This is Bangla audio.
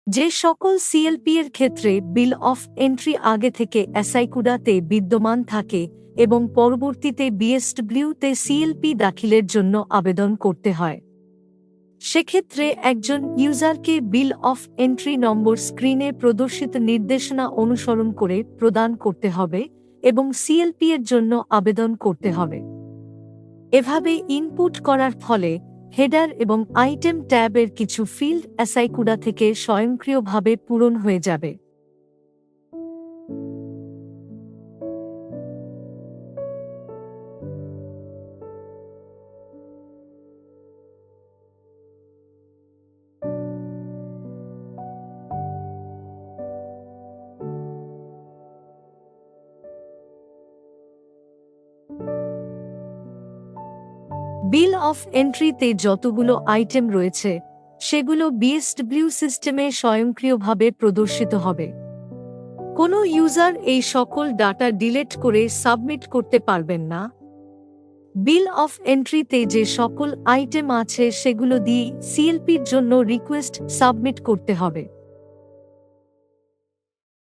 যে সকল সিএলপি এর ক্ষেত্রে বিল অফ এন্ট্রি আগে থেকে এসআইকুডাতে বিদ্যমান থাকে এবং পরবর্তীতে বিএসডব্লিউতে সিএলপি দাখিলের জন্য আবেদন করতে হয়, সেক্ষেত্রে একজন ইউজারকে বিল অফ এন্ট্রি নম্বর স্ক্রিনে প্রদর্শিত নির্দেশনা অনুসরণ করে প্রদান করতে হবে এবং সিএলপি এর জন্য আবেদন করতে হবে। এভাবে ইনপুট করার ফলে হেডার এবং আইটেম ট্যাবের কিছু ফিল্ড এসআইকুডা থেকে স্বয়ংক্রিয়ভাবে পূরণ হয়ে যাবে। বিল অফ এন্ট্রিতে যতগুলো আইটেম রয়েছে সেগুলো বিএসডব্লিউ সিস্টেমে স্বয়ংক্রিয়ভাবে প্রদর্শিত হবে। কোনো ইউজার এই সকল ডাটা ডিলিট করে সাবমিট করতে পারবেন না। বিল অফ এন্ট্রিতে যে সকল আইটেম আছে সেগুলো দিয়ে সিএলপির জন্য রিকোয়েস্ট সাবমিট করতে হবে।